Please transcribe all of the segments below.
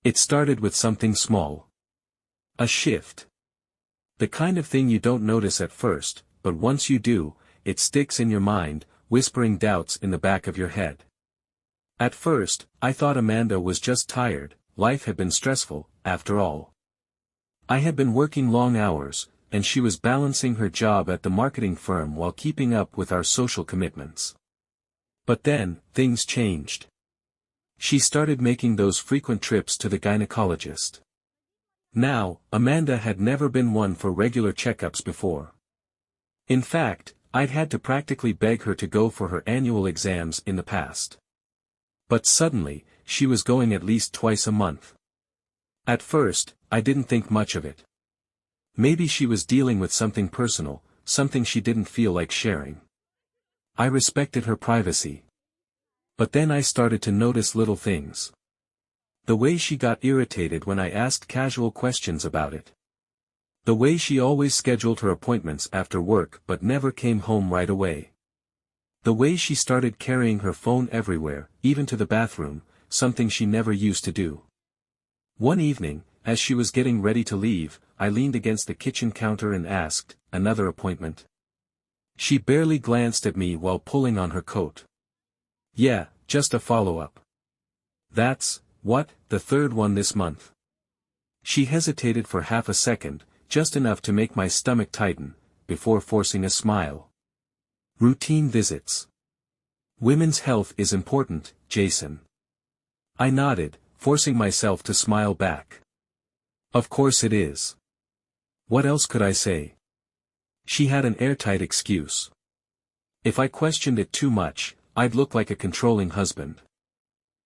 It started with something small. A shift. The kind of thing you don't notice at first, but once you do, it sticks in your mind, whispering doubts in the back of your head. At first, I thought Amanda was just tired. Life had been stressful, after all. I had been working long hours, and she was balancing her job at the marketing firm while keeping up with our social commitments. But then, things changed. She started making those frequent trips to the gynecologist. Now, Amanda had never been one for regular checkups before. In fact, I'd had to practically beg her to go for her annual exams in the past. But suddenly, she was going at least twice a month. At first, I didn't think much of it. Maybe she was dealing with something personal, something she didn't feel like sharing. I respected her privacy. But then I started to notice little things. The way she got irritated when I asked casual questions about it. The way she always scheduled her appointments after work but never came home right away. The way she started carrying her phone everywhere, even to the bathroom, something she never used to do. One evening, as she was getting ready to leave, I leaned against the kitchen counter and asked, "Another appointment?" She barely glanced at me while pulling on her coat. "Yeah, just a follow-up." "That's, what, the third one this month?" She hesitated for half a second, just enough to make my stomach tighten, before forcing a smile. "Routine visits. Women's health is important, Jason." I nodded, forcing myself to smile back. "Of course it is. What else could I say?" She had an airtight excuse. If I questioned it too much, I'd look like a controlling husband.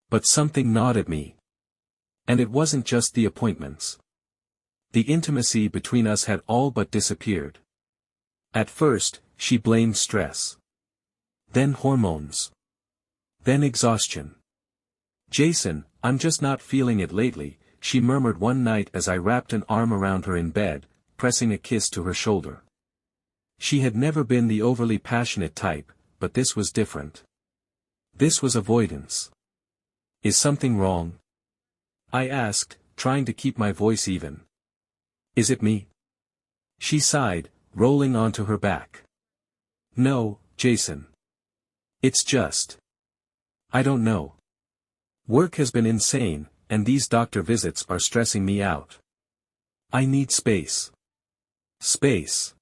But something gnawed at me. And it wasn't just the appointments. The intimacy between us had all but disappeared. At first, she blamed stress. Then hormones. Then exhaustion. "Jason, I'm just not feeling it lately," she murmured one night as I wrapped an arm around her in bed, pressing a kiss to her shoulder. She had never been the overly passionate type, but this was different. This was avoidance. "Is something wrong?" I asked, trying to keep my voice even. "Is it me?" She sighed, rolling onto her back. "No, Jason. It's just. I don't know. Work has been insane, and these doctor visits are stressing me out. I need space." Space.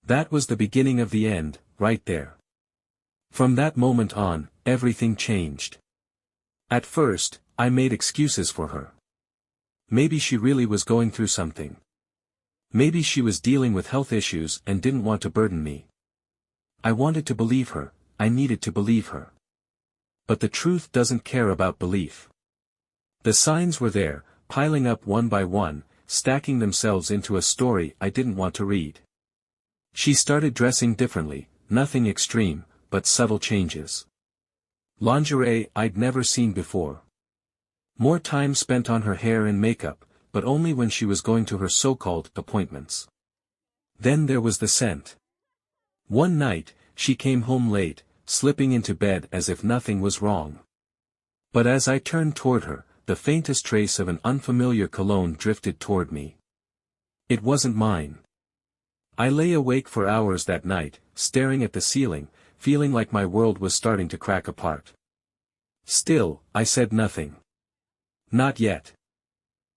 That was the beginning of the end, right there. From that moment on, everything changed. At first, I made excuses for her. Maybe she really was going through something. Maybe she was dealing with health issues and didn't want to burden me. I wanted to believe her, I needed to believe her. But the truth doesn't care about belief. The signs were there, piling up one by one, stacking themselves into a story I didn't want to read. She started dressing differently, nothing extreme, but subtle changes. Lingerie I'd never seen before. More time spent on her hair and makeup, but only when she was going to her so-called appointments. Then there was the scent. One night, she came home late, slipping into bed as if nothing was wrong. But as I turned toward her, the faintest trace of an unfamiliar cologne drifted toward me. It wasn't mine. I lay awake for hours that night, staring at the ceiling, feeling like my world was starting to crack apart. Still, I said nothing. Not yet.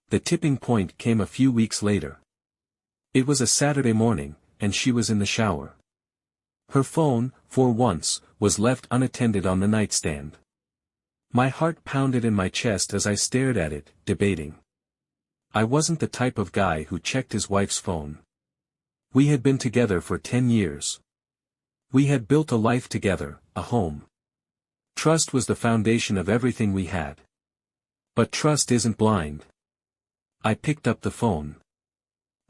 The tipping point came a few weeks later. It was a Saturday morning, and she was in the shower. Her phone, for once, was left unattended on the nightstand. My heart pounded in my chest as I stared at it, debating. I wasn't the type of guy who checked his wife's phone. We had been together for 10 years. We had built a life together, a home. Trust was the foundation of everything we had. But trust isn't blind. I picked up the phone.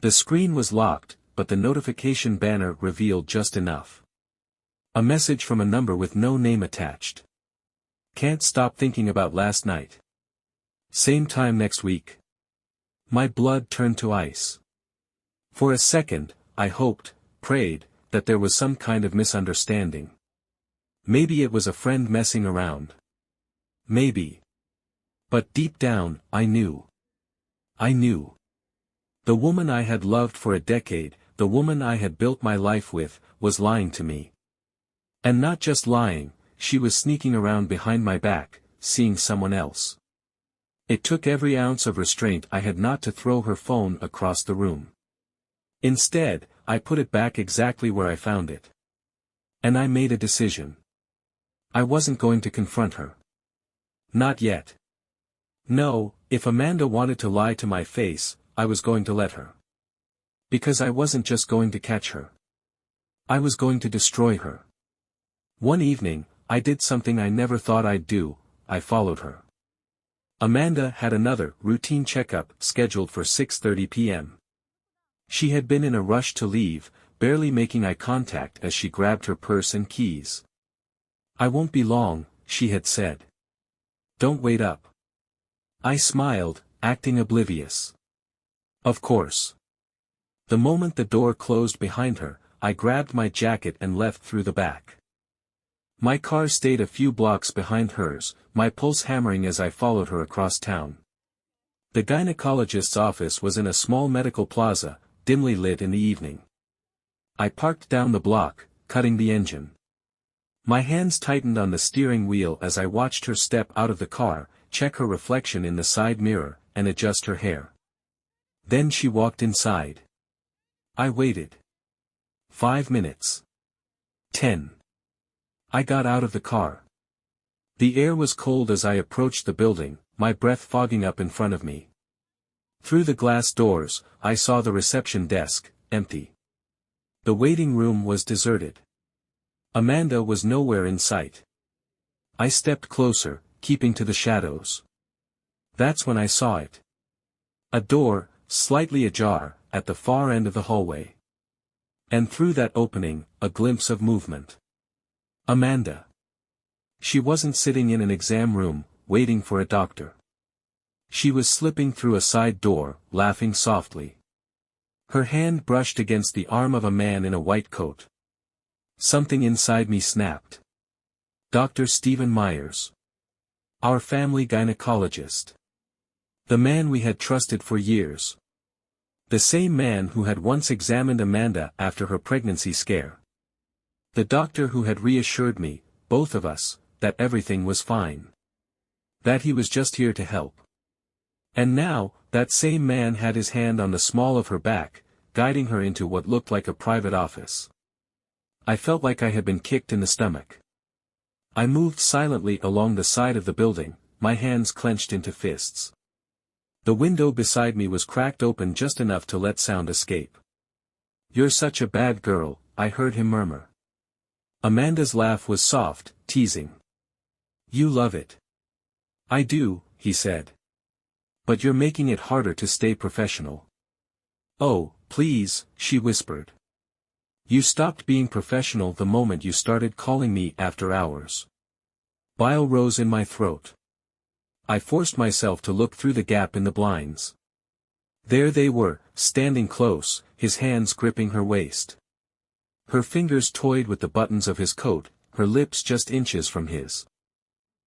The screen was locked, but the notification banner revealed just enough. A message from a number with no name attached. Can't stop thinking about last night. Same time next week. My blood turned to ice. For a second, I hoped, prayed, that there was some kind of misunderstanding. Maybe it was a friend messing around. Maybe. But deep down, I knew. I knew. The woman I had loved for a decade, the woman I had built my life with, was lying to me. And not just lying, she was sneaking around behind my back, seeing someone else. It took every ounce of restraint I had not to throw her phone across the room. Instead, I put it back exactly where I found it. And I made a decision. I wasn't going to confront her. Not yet. No, if Amanda wanted to lie to my face, I was going to let her. Because I wasn't just going to catch her. I was going to destroy her. One evening, I did something I never thought I'd do, I followed her. Amanda had another routine checkup scheduled for 6:30 p.m. She had been in a rush to leave, barely making eye contact as she grabbed her purse and keys. "I won't be long," she had said. "Don't wait up." I smiled, acting oblivious. Of course. The moment the door closed behind her, I grabbed my jacket and left through the back. My car stayed a few blocks behind hers, my pulse hammering as I followed her across town. The gynecologist's office was in a small medical plaza, dimly lit in the evening. I parked down the block, cutting the engine. My hands tightened on the steering wheel as I watched her step out of the car, check her reflection in the side mirror, and adjust her hair. Then she walked inside. I waited. 5 minutes. 10. I got out of the car. The air was cold as I approached the building, my breath fogging up in front of me. Through the glass doors, I saw the reception desk, empty. The waiting room was deserted. Amanda was nowhere in sight. I stepped closer, keeping to the shadows. That's when I saw it. A door, slightly ajar, at the far end of the hallway. And through that opening, a glimpse of movement. Amanda. She wasn't sitting in an exam room, waiting for a doctor. She was slipping through a side door, laughing softly. Her hand brushed against the arm of a man in a white coat. Something inside me snapped. Dr. Stephen Myers. Our family gynecologist. The man we had trusted for years. The same man who had once examined Amanda after her pregnancy scare. The doctor who had reassured me, both of us, that everything was fine. That he was just here to help. And now, that same man had his hand on the small of her back, guiding her into what looked like a private office. I felt like I had been kicked in the stomach. I moved silently along the side of the building, my hands clenched into fists. The window beside me was cracked open just enough to let sound escape. "You're such a bad girl," I heard him murmur. Amanda's laugh was soft, teasing. "You love it." "I do," he said. "But you're making it harder to stay professional." "Oh, please," she whispered. "You stopped being professional the moment you started calling me after hours." Bile rose in my throat. I forced myself to look through the gap in the blinds. There they were, standing close, his hands gripping her waist. Her fingers toyed with the buttons of his coat, her lips just inches from his.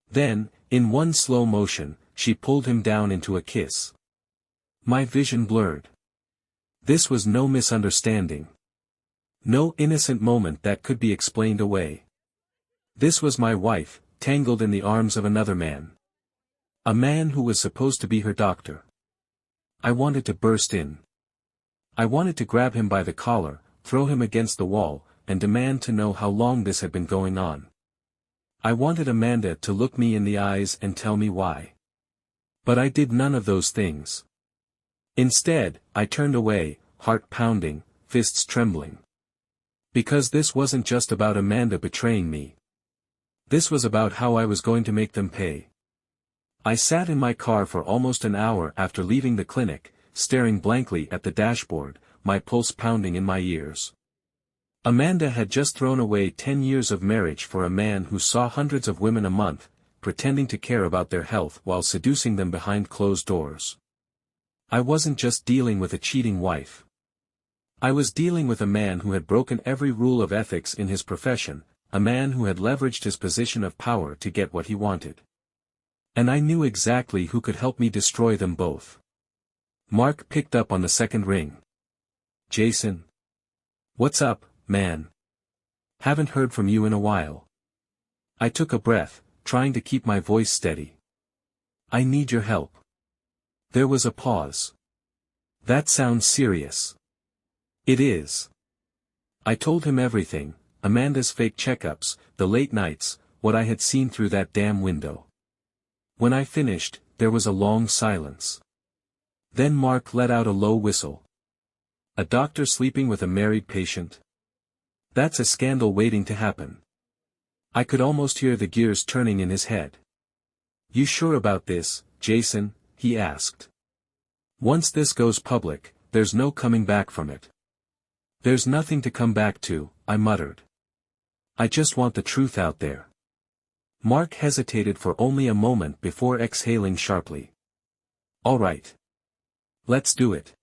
Then, in one slow motion, she pulled him down into a kiss. My vision blurred. This was no misunderstanding. No innocent moment that could be explained away. This was my wife, tangled in the arms of another man. A man who was supposed to be her doctor. I wanted to burst in. I wanted to grab him by the collar, throw him against the wall, and demand to know how long this had been going on. I wanted Amanda to look me in the eyes and tell me why. But I did none of those things. Instead, I turned away, heart pounding, fists trembling. Because this wasn't just about Amanda betraying me. This was about how I was going to make them pay. I sat in my car for almost an hour after leaving the clinic, staring blankly at the dashboard, my pulse pounding in my ears. Amanda had just thrown away 10 years of marriage for a man who saw hundreds of women a month, pretending to care about their health while seducing them behind closed doors. I wasn't just dealing with a cheating wife. I was dealing with a man who had broken every rule of ethics in his profession, a man who had leveraged his position of power to get what he wanted. And I knew exactly who could help me destroy them both. Mark picked up on the second ring. Jason. What's up, man? Haven't heard from you in a while. I took a breath, trying to keep my voice steady. I need your help. There was a pause. That sounds serious. It is. I told him everything, Amanda's fake checkups, the late nights, what I had seen through that damn window. When I finished, there was a long silence. Then Mark let out a low whistle. A doctor sleeping with a married patient? That's a scandal waiting to happen. I could almost hear the gears turning in his head. You sure about this, Jason? He asked. Once this goes public, there's no coming back from it. There's nothing to come back to, I muttered. I just want the truth out there. Mark hesitated for only a moment before exhaling sharply. All right. Let's do it.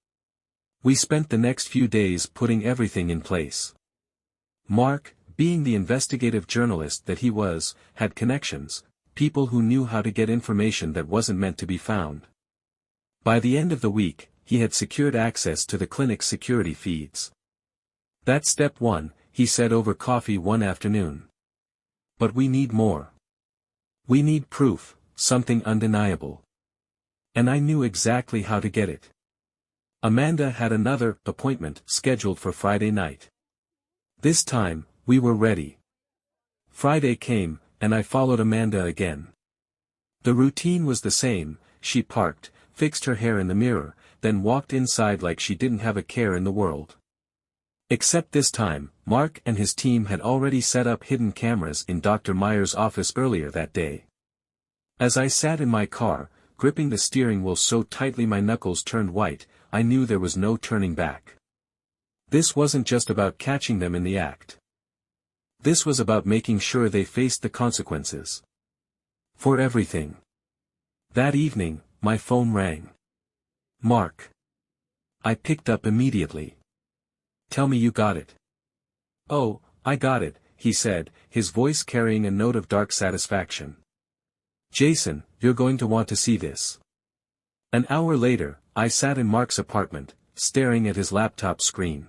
We spent the next few days putting everything in place. Mark, being the investigative journalist that he was, had connections, people who knew how to get information that wasn't meant to be found. By the end of the week, he had secured access to the clinic's security feeds. That's step one, he said over coffee one afternoon. But we need more. We need proof, something undeniable. And I knew exactly how to get it. Amanda had another appointment scheduled for Friday night. This time, we were ready. Friday came, and I followed Amanda again. The routine was the same. She parked, fixed her hair in the mirror, then walked inside like she didn't have a care in the world. Except this time, Mark and his team had already set up hidden cameras in Dr. Meyer's office earlier that day. As I sat in my car, gripping the steering wheel so tightly my knuckles turned white, I knew there was no turning back. This wasn't just about catching them in the act. This was about making sure they faced the consequences. For everything. That evening, my phone rang. Mark. I picked up immediately. Tell me you got it. Oh, I got it, he said, his voice carrying a note of dark satisfaction. Jason, you're going to want to see this. An hour later, I sat in Mark's apartment, staring at his laptop screen.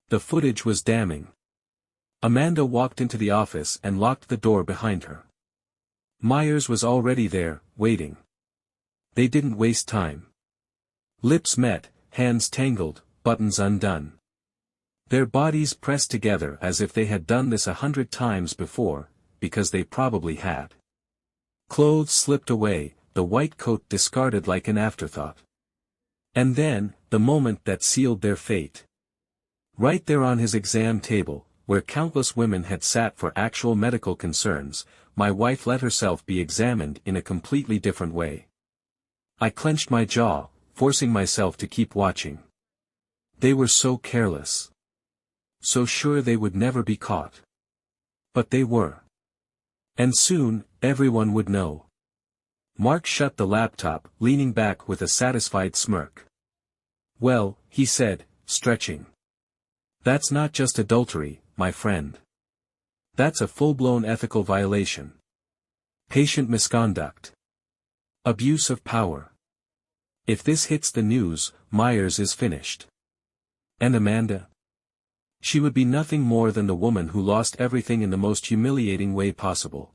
The footage was damning. Amanda walked into the office and locked the door behind her. Myers was already there, waiting. They didn't waste time. Lips met, hands tangled, buttons undone. Their bodies pressed together as if they had done this 100 times before, because they probably had. Clothes slipped away, the white coat discarded like an afterthought. And then, the moment that sealed their fate. Right there on his exam table, where countless women had sat for actual medical concerns, my wife let herself be examined in a completely different way. I clenched my jaw, forcing myself to keep watching. They were so careless. So sure they would never be caught. But they were. And soon, everyone would know. Mark shut the laptop, leaning back with a satisfied smirk. Well, he said, stretching. That's not just adultery, my friend. That's a full-blown ethical violation. Patient misconduct. Abuse of power. If this hits the news, Myers is finished. And Amanda? She would be nothing more than the woman who lost everything in the most humiliating way possible.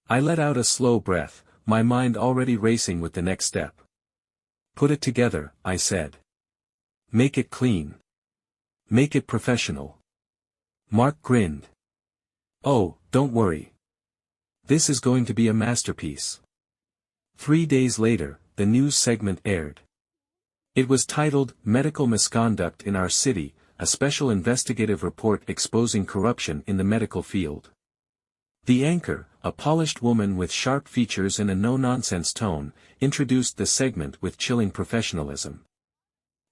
I let out a slow breath, my mind already racing with the next step. Put it together, I said. Make it clean. Make it professional. Mark grinned. Oh, don't worry. This is going to be a masterpiece. 3 days later, the news segment aired. It was titled, Medical Misconduct in Our City, a special investigative report exposing corruption in the medical field. The anchor, a polished woman with sharp features and a no-nonsense tone, introduced the segment with chilling professionalism.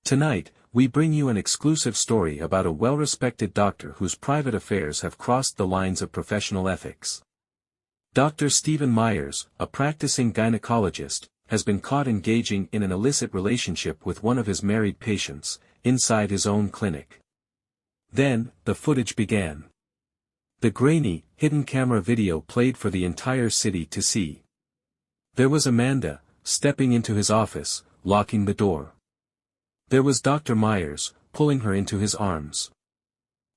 Tonight, we bring you an exclusive story about a well-respected doctor whose private affairs have crossed the lines of professional ethics. Dr. Stephen Myers, a practicing gynecologist, has been caught engaging in an illicit relationship with one of his married patients, inside his own clinic. Then, the footage began. The grainy, hidden camera video played for the entire city to see. There was Amanda, stepping into his office, locking the door. There was Dr. Myers, pulling her into his arms.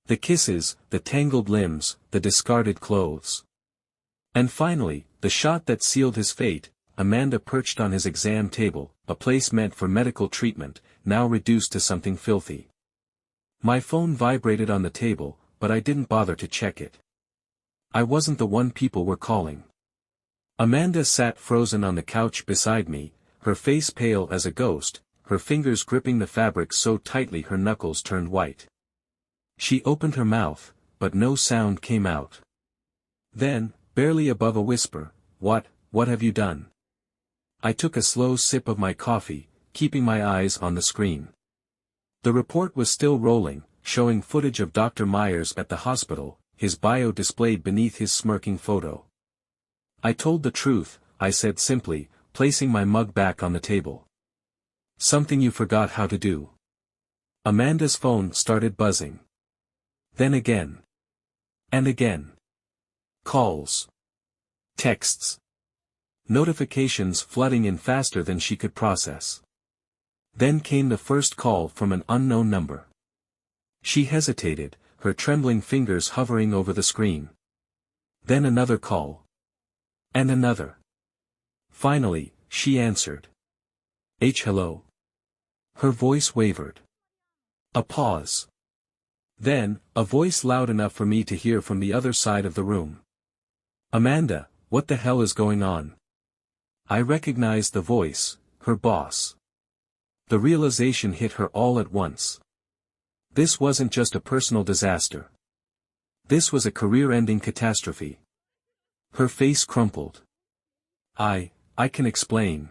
The kisses, the tangled limbs, the discarded clothes. And finally, the shot that sealed his fate, Amanda perched on his exam table, a place meant for medical treatment, now reduced to something filthy. My phone vibrated on the table, but I didn't bother to check it. I wasn't the one people were calling. Amanda sat frozen on the couch beside me, her face pale as a ghost, her fingers gripping the fabric so tightly her knuckles turned white. She opened her mouth, but no sound came out. Then, barely above a whisper, "What have you done?" I took a slow sip of my coffee, keeping my eyes on the screen. The report was still rolling, showing footage of Dr. Myers at the hospital, his bio displayed beneath his smirking photo. "I told the truth," I said simply, placing my mug back on the table. "Something you forgot how to do." Amanda's phone started buzzing. Then again. And again. Calls. Texts. Notifications flooding in faster than she could process. Then came the first call from an unknown number. She hesitated, her trembling fingers hovering over the screen. Then another call. And another. Finally, she answered. Hello." Her voice wavered. A pause. Then, a voice loud enough for me to hear from the other side of the room. "Amanda, what the hell is going on?" I recognized the voice, her boss. The realization hit her all at once. This wasn't just a personal disaster. This was a career-ending catastrophe. Her face crumpled. I can explain."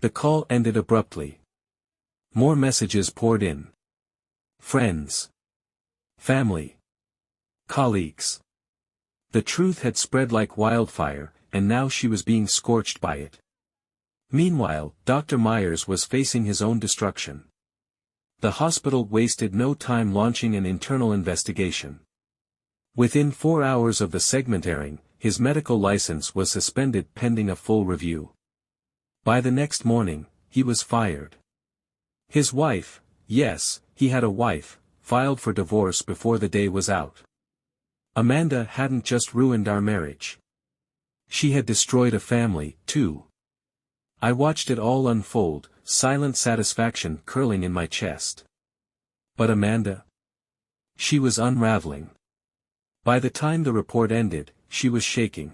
The call ended abruptly. More messages poured in. Friends. Family. Colleagues. The truth had spread like wildfire, and now she was being scorched by it. Meanwhile, Dr. Myers was facing his own destruction. The hospital wasted no time launching an internal investigation. Within 4 hours of the segment airing, his medical license was suspended pending a full review. By the next morning, he was fired. His wife, yes, he had a wife, filed for divorce before the day was out. Amanda hadn't just ruined our marriage. She had destroyed a family, too. I watched it all unfold, silent satisfaction curling in my chest. But Amanda? She was unraveling. By the time the report ended, she was shaking.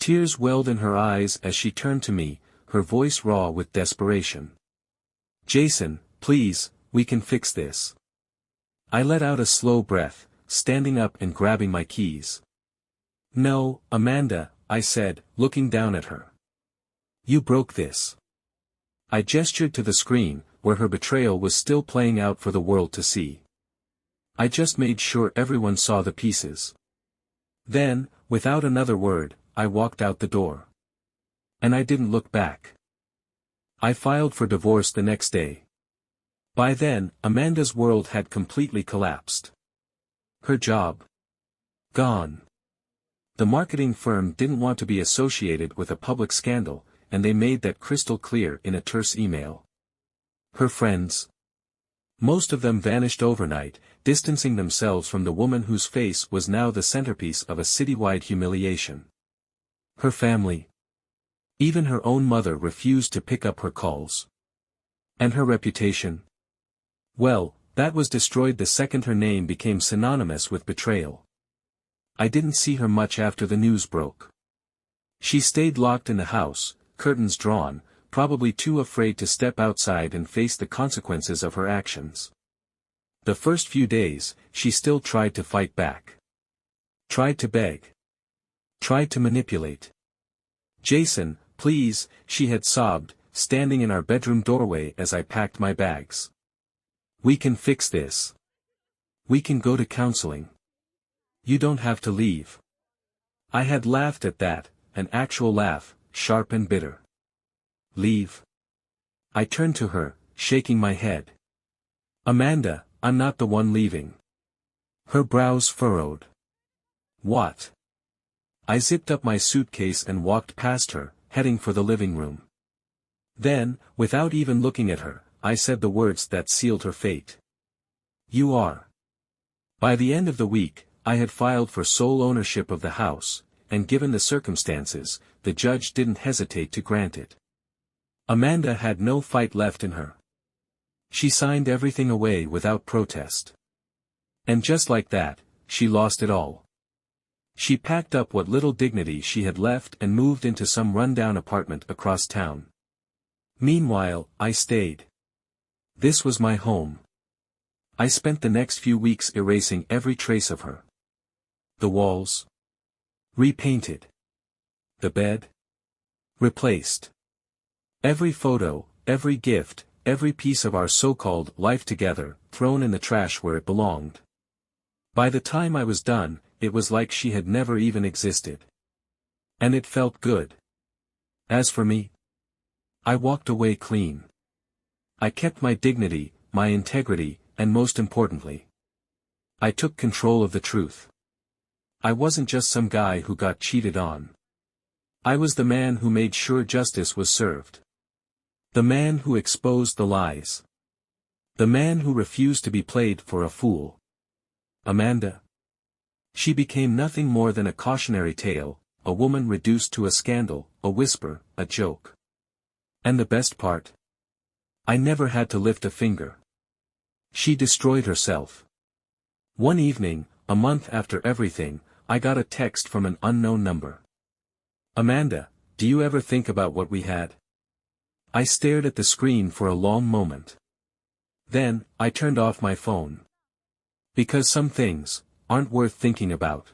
Tears welled in her eyes as she turned to me, her voice raw with desperation. "Jason, please, we can fix this." I let out a slow breath, standing up and grabbing my keys. "No, Amanda," I said, looking down at her. "You broke this." I gestured to the screen, where her betrayal was still playing out for the world to see. I just made sure everyone saw the pieces. Then, without another word, I walked out the door. And I didn't look back. I filed for divorce the next day. By then, Amanda's world had completely collapsed. Her job. Gone. The marketing firm didn't want to be associated with a public scandal, and they made that crystal clear in a terse email. Her friends. Most of them vanished overnight, distancing themselves from the woman whose face was now the centerpiece of a citywide humiliation. Her family. Even her own mother refused to pick up her calls. And her reputation? Well, that was destroyed the second her name became synonymous with betrayal. I didn't see her much after the news broke. She stayed locked in the house, curtains drawn, probably too afraid to step outside and face the consequences of her actions. The first few days, she still tried to fight back. Tried to beg. Tried to manipulate. "Jason, please," she had sobbed, standing in our bedroom doorway as I packed my bags. "We can fix this. We can go to counseling. You don't have to leave." I had laughed at that, an actual laugh, sharp and bitter. Leave? I turned to her, shaking my head. "Amanda, I'm not the one leaving." Her brows furrowed. "What?" I zipped up my suitcase and walked past her, heading for the living room. Then, without even looking at her, I said the words that sealed her fate. You are. By the end of the week, I had filed for sole ownership of the house, and given the circumstances, the judge didn't hesitate to grant it. Amanda had no fight left in her. She signed everything away without protest. And just like that, she lost it all. She packed up what little dignity she had left and moved into some rundown apartment across town. Meanwhile, I stayed. This was my home. I spent the next few weeks erasing every trace of her. The walls. Repainted. The bed. Replaced. Every photo, every gift, every piece of our so-called life together, thrown in the trash where it belonged. By the time I was done, it was like she had never even existed. And it felt good. As for me, I walked away clean. I kept my dignity, my integrity, and most importantly, I took control of the truth. I wasn't just some guy who got cheated on. I was the man who made sure justice was served. The man who exposed the lies. The man who refused to be played for a fool. Amanda. She became nothing more than a cautionary tale, a woman reduced to a scandal, a whisper, a joke. And the best part? I never had to lift a finger. She destroyed herself. One evening, a month after everything, I got a text from an unknown number. Amanda, do you ever think about what we had? I stared at the screen for a long moment. Then, I turned off my phone. Because some things aren't worth thinking about.